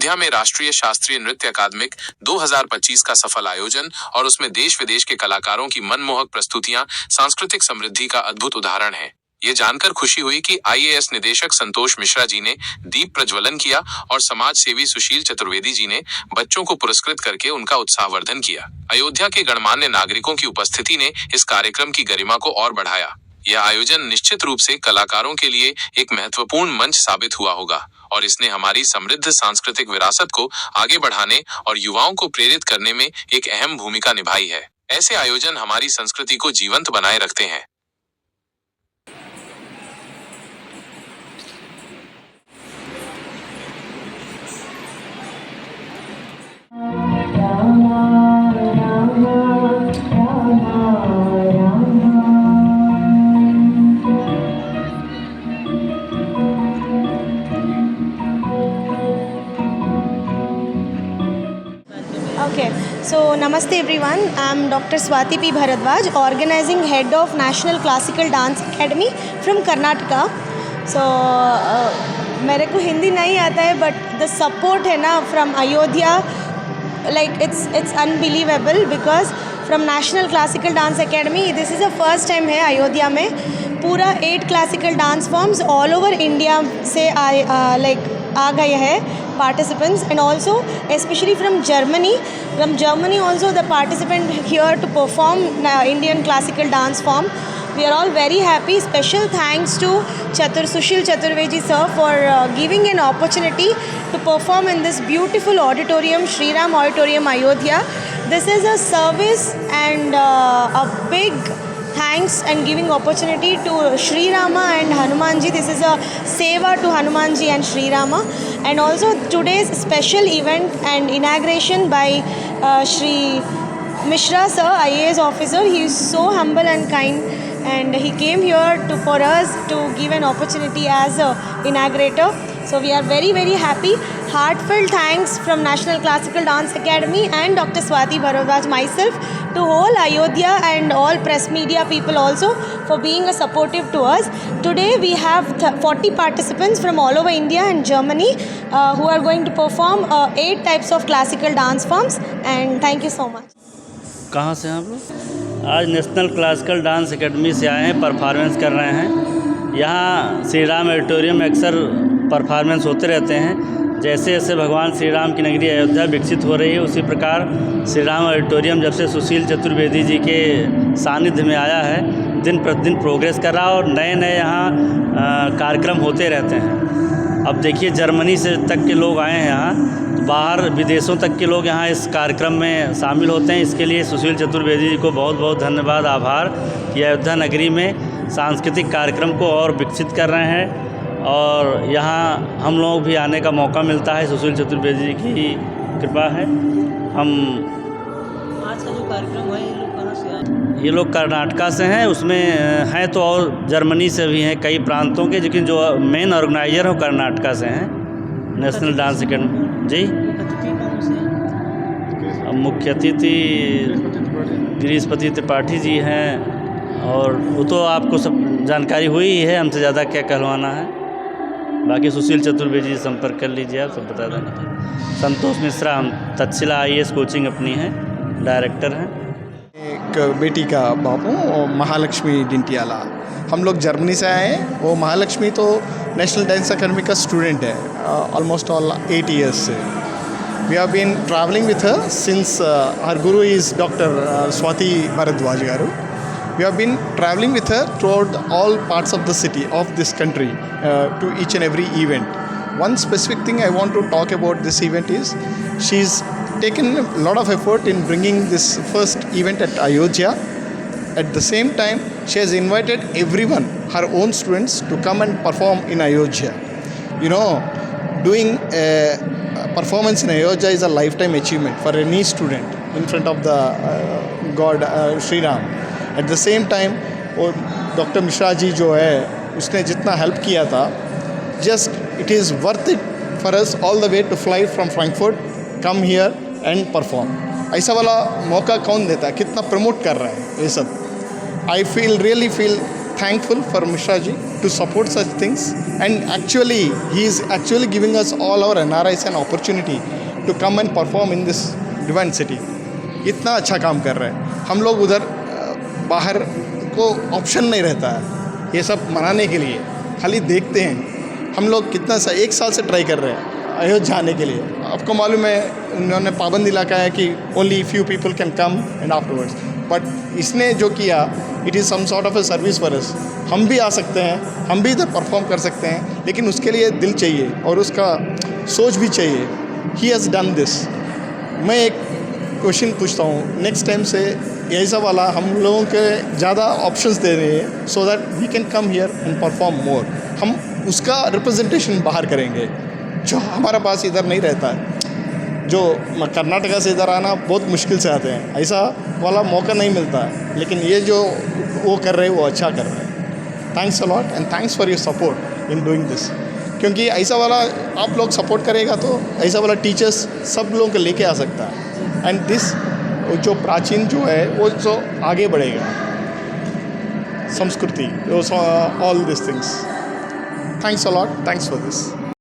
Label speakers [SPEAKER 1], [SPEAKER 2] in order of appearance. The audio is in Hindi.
[SPEAKER 1] अयोध्या में राष्ट्रीय शास्त्रीय नृत्य अकादमिक 2025 का सफल आयोजन और उसमें देश विदेश के कलाकारों की मनमोहक प्रस्तुतियां सांस्कृतिक समृद्धि का अद्भुत उदाहरण है। ये जानकर खुशी हुई कि IAS निदेशक संतोष मिश्रा जी ने दीप प्रज्वलन किया और समाज सेवी सुशील चतुर्वेदी जी ने बच्चों को पुरस्कृत करके उनका उत्साहवर्धन किया। अयोध्या के गणमान्य नागरिकों की उपस्थिति ने इस कार्यक्रम की गरिमा को और बढ़ाया। यह आयोजन निश्चित रूप से कलाकारों के लिए एक महत्वपूर्ण मंच साबित हुआ होगा और इसने हमारी समृद्ध सांस्कृतिक विरासत को आगे बढ़ाने और युवाओं को प्रेरित करने में एक अहम भूमिका निभाई है। ऐसे आयोजन हमारी संस्कृति को जीवंत बनाए रखते हैं।
[SPEAKER 2] Okay, so Namaste everyone. I'm Dr. Swati P. Bharadwaj, organizing head of National Classical Dance Academy from Karnataka. So मेरे को हिंदी नहीं आता है, but the support है ना from Ayodhya, like it's unbelievable because from National Classical Dance Academy, this is the first time है अयोध्या में पूरा 8 classical dance forms all over India से आ गए हैं participants, and also especially from Germany. From Germany also the participant here to perform Indian classical dance form. We are all very happy. Special thanks to Sushil Chaturvedi sir for giving an opportunity to perform in this beautiful auditorium, Shri Ram Auditorium, Ayodhya. This is a service and a big thanks and giving opportunity to Shri Rama and Hanumanji. This is a seva to Hanumanji and Shri Rama. And also today's special event and inauguration by Shri Mishra sir, IAS officer. He is so humble and kind, and he came here for us to give an opportunity as a inaugurator. So we are very, very happy. Heartfelt thanks from National Classical Dance Academy and Dr. Swati Bharadwaj, myself, to whole Ayodhya and all press media people also for being a supportive to us. Today we have 40 participants from all over India and Germany who are going to perform 8 types of classical dance forms, and thank you so much.
[SPEAKER 3] कहाँ से हैं आप लोग? आज नेशनल क्लासिकल डांस एकेडमी से आए हैं, परफॉर्मेंस कर रहे हैं। यहाँ श्री राम ऑडिटोरियम में अक्सर परफॉर्मेंस होते रहते हैं। जैसे जैसे भगवान श्री राम की नगरी अयोध्या विकसित हो रही है, उसी प्रकार श्री राम ऑडिटोरियम जब से सुशील चतुर्वेदी जी के सानिध्य में आया है, दिन प्रतिदिन प्रोग्रेस कर रहा है और नए नए यहाँ कार्यक्रम होते रहते हैं। अब देखिए जर्मनी से तक के लोग आए हैं यहाँ, तो बाहर विदेशों तक के लोग यहाँ इस कार्यक्रम में शामिल होते हैं। इसके लिए सुशील चतुर्वेदी जी को बहुत बहुत धन्यवाद, आभार कि अयोध्या नगरी में सांस्कृतिक कार्यक्रम को और विकसित कर रहे हैं और यहाँ हम लोग भी आने का मौका मिलता है। सुशील चतुर्वेदी जी की कृपा है। हम
[SPEAKER 4] आज का जो कार्यक्रम है, ये लोग कहाँ से आए?
[SPEAKER 3] ये लोग कर्नाटका से हैं, उसमें हैं तो और जर्मनी से भी हैं, कई प्रांतों के, लेकिन जो मेन ऑर्गेनाइजर हो कर्नाटका से हैं, नेशनल डांस एकेडमी। जी,
[SPEAKER 4] अतिथि कौन से हैं?
[SPEAKER 3] मुख्य अतिथि गिरीशपति त्रिपाठी जी हैं, और वो तो आपको सब जानकारी हुई ही है, हमसे ज़्यादा क्या कहलवाना है। बाकी सुशील चतुर्वेदी जी संपर्क कर लीजिए, आप सब बता देंगे। संतोष मिश्रा, हम तक्षशिला IAS कोचिंग अपनी है, डायरेक्टर हैं।
[SPEAKER 5] एक बेटी का बापू महालक्ष्मी डिंटियाला, हम लोग जर्मनी से आए हैं। वो महालक्ष्मी तो नेशनल डांस अकेडमी का स्टूडेंट है, ऑलमोस्ट ऑल 8 years से। We have been travelling with her since her guru is doctor Swati Bhardwaj garu. We have been traveling with her throughout all parts of the city of this country to each and every event. One specific thing I want to talk about this event is she's taken a lot of effort in bringing this first event at Ayodhya. At the same time, she has invited everyone, her own students, to come and perform in Ayodhya. You know, doing a performance in Ayodhya is a lifetime achievement for any student in front of the God Shri Ram. At the same time वो डॉक्टर मिश्रा जी जो है, उसने जितना हेल्प किया था, just it is worth it for us all the way to fly from Frankfurt, come here and perform. ऐसा वाला मौका कौन देता है, कितना प्रमोट कर रहा है ये सब। I really feel thankful for Mishra ji. to support such things, and actually he is actually giving us all our NRIs an opportunity to come and perform in this divine city. इतना अच्छा काम कर रहा है. हम लोग उधर बाहर को ऑप्शन नहीं रहता है ये सब मनाने के लिए, खाली देखते हैं. हम लोग कितना सा 1 साल से ट्राई कर रहे हैं अयोध्या जाने के लिए. आपको मालूम है उन्होंने पाबंदी लगा है कि only few people can come and afterwards, but इसने जो किया it is some sort of a service for us. हम भी आ सकते हैं, हम भी इधर परफॉर्म कर सकते हैं, लेकिन उसके लिए दिल चाहिए और उसका सोच भी चाहिए. He has done this. मैं एक क्वेश्चन पूछता हूँ, नेक्स्ट टाइम से ऐसा वाला हम लोगों के ज़्यादा ऑप्शंस दे रहे हैं so that we can come here and perform more. हम उसका रिप्रेजेंटेशन बाहर करेंगे जो हमारा पास इधर नहीं रहता है. जो कर्नाटका से इधर आना बहुत मुश्किल से आते हैं, ऐसा वाला मौका नहीं मिलता है, लेकिन ये जो वो कर रहे हैं वो अच्छा कर रहे हैं. Thanks a lot and thanks for your support in doing this. क्योंकि ऐसा वाला आप लोग सपोर्ट करेगा तो ऐसा वाला टीचर्स सब लोगों को लेके आ सकता है. एंड दिस जो प्राचीन जो है वो जो आगे बढ़ेगा, संस्कृति, all this things. Thanks a lot, thanks for this.